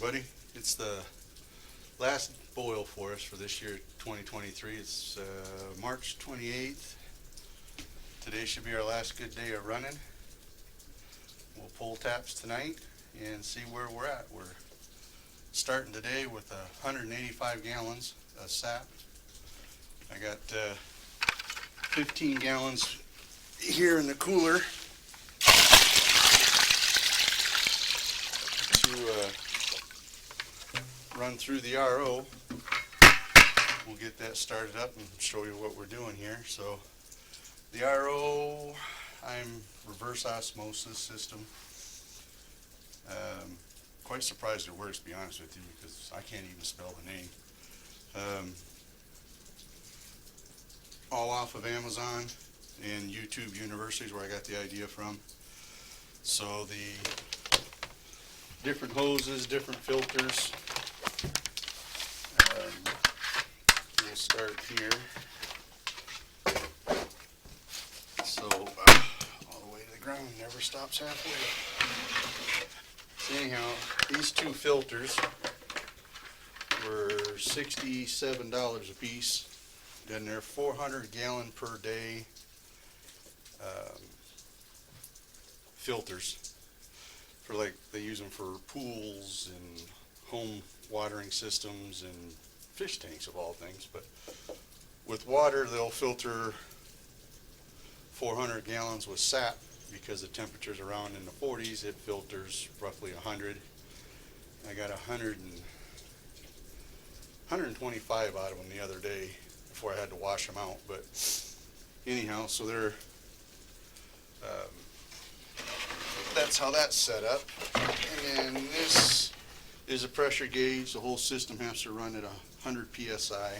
everybody. It's the last boil for us for this year, 2023. It's March 28th. Today should be our last good day of running. We'll pull taps tonight and see where we're at. We're starting today with 185 gallons of sap. I got 15 gallons here in the cooler to run through the RO. We'll get that started up and show you what we're doing here. So the RO, I'm reverse osmosis system. Quite surprised it works, to be honest with you, because I can't even spell the name. All off of Amazon and YouTube University is where I got the idea from. So the different hoses, different filters. We'll start here. So all the way to the ground, never stops halfway. So anyhow, these two filters were $67 a piece. Then they're 400 gallon per day filters for, like, they use them for pools and home watering systems and fish tanks of all things. But with water, they'll filter 400 gallons with sap, because the temperature's around in the 40s. It filters roughly 100. I got 125 out of them the other day before I had to wash them out. But anyhow, so they're that's how that's set up. And then this is a pressure gauge. The whole system has to run at 100 psi.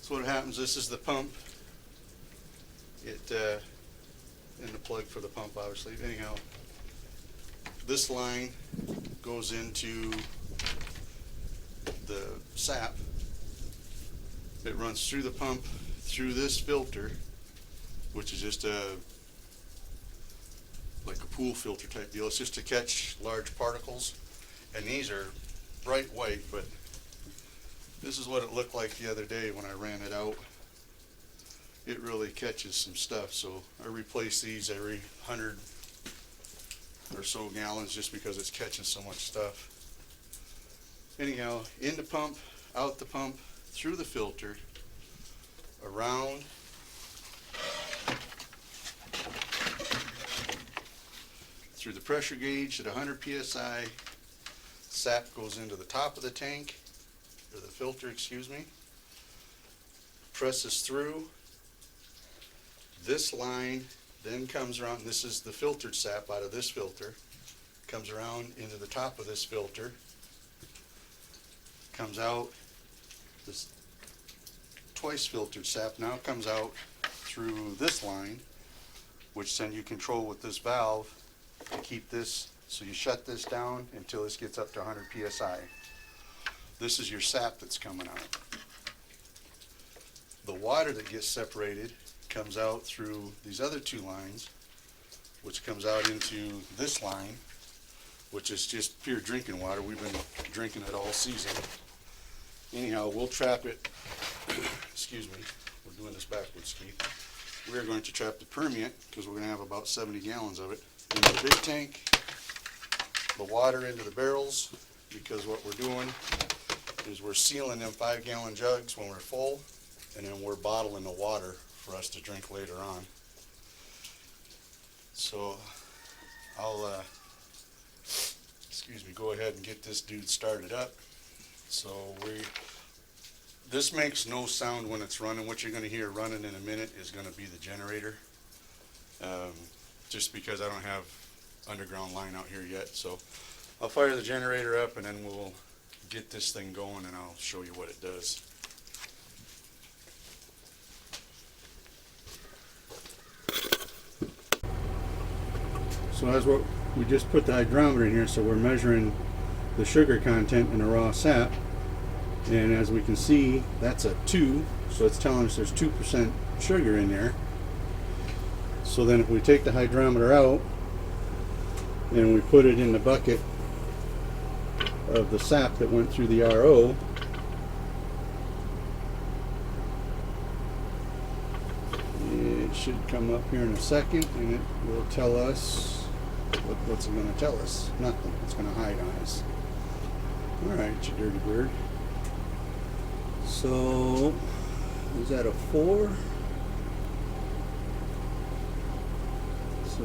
So what happens, this is the pump. And the plug for the pump, obviously. Anyhow, this line goes into the sap. It runs through the pump, through this filter, which is just like a pool filter type deal. It's just to catch large particles, and these are bright white, but this is what it looked like the other day when I ran it out. It really catches some stuff, so I replace these every 100 or so gallons just because it's catching so much stuff. Anyhow, in the pump, out the pump, through the filter, around, through the pressure gauge at 100 psi, sap goes into the top of the tank, or the filter, excuse me, presses through. This line then comes around, this is the filtered sap out of this filter, comes around into the top of this filter, comes out, this twice filtered sap now comes out through this line, which then you control with this valve to keep this, so you shut this down until this gets up to 100 psi. This is your sap that's coming out. The water that gets separated comes out through these other two lines, which comes out into this line, which is just pure drinking water. We've been drinking it all season. Anyhow, we'll trap it, excuse me, we're doing this backwards, Keith. We're going to trap the permeate, because we're going to have about 70 gallons of it, into the big tank, the water into the barrels, because what we're doing is we're sealing them 5-gallon jugs when we're full, and then we're bottling the water for us to drink later on. So I'll go ahead and get this dude started up. So this makes no sound when it's running. What you're going to hear running in a minute is going to be the generator, just because I don't have underground line out here yet. So I'll fire the generator up, and then we'll get this thing going, and I'll show you what it does. So as what we just put the hydrometer in here, so we're measuring the sugar content in the raw sap, and as we can see, that's a 2, so it's telling us there's 2% sugar in there. So then if we take the hydrometer out, and we put it in the bucket of the sap that went through the RO. It should come up here in a second, and it will tell us what's it going to tell us? Nothing. It's going to hide on us. All right, you dirty bird. So is that a 4? So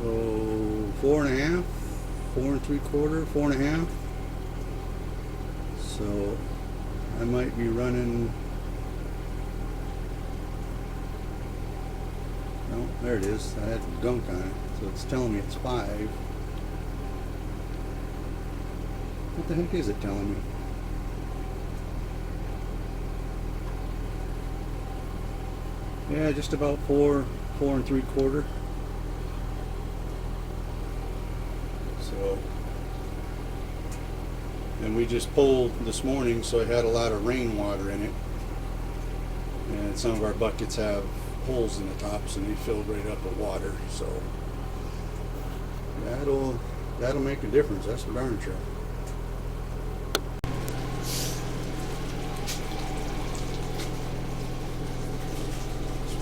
4.5, 4 3/4, 4.5. So I might be running. No, there it is. I had to dunk on it, so it's telling me it's 5. What the heck is it telling me? Yeah, just about 4, 4 3/4. So, and we just pulled this morning, so it had a lot of rainwater in it. And some of our buckets have holes in the tops, and they filled right up with water. So that'll make a difference. That's for darn sure.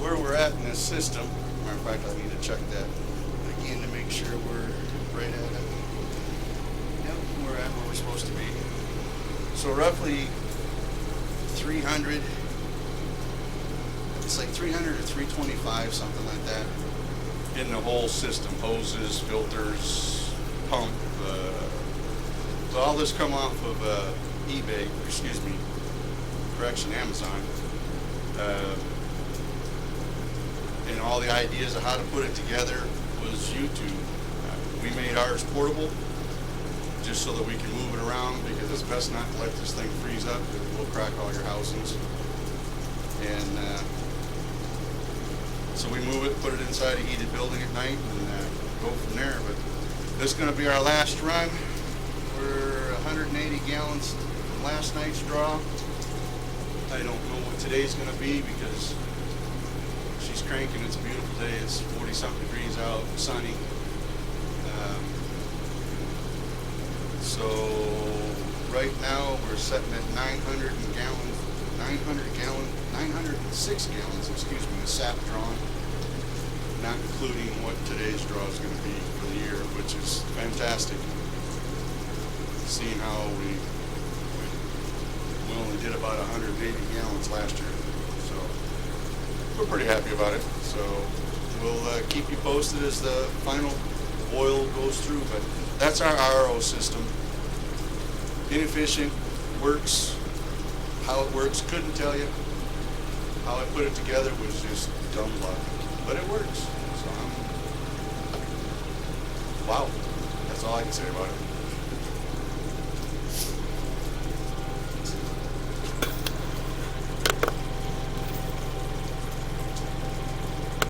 Where we're at in this system. Matter of fact, I need to check that again to make sure we're right at it. Yep, we're at where we're supposed to be. So roughly 300, it's like 300 or 325, something like that, in the whole system. Hoses, filters, pump. So all this come off of eBay, Amazon. And all the ideas of how to put it together was YouTube. We made ours portable just so that we can move it around, because it's best not to let this thing freeze up, because it will crack all your housings. And so we move it, put it inside a heated building at night, and go from there. But this is going to be our last run. We're 180 gallons from last night's draw. I don't know what today's going to be, because she's cranking. It's a beautiful day. It's 40-something degrees out, sunny. So right now we're sitting at 906 gallons, of sap drawn, not including what today's draw is going to be for the year, which is fantastic. Seeing how we only did about 180 gallons last year, so we're pretty happy about it. So we'll keep you posted as the final oil goes through, but that's our RO system. Inefficient, works. How it works, couldn't tell you. How I put it together was just dumb luck, but it works. So wow, that's all I can say about it.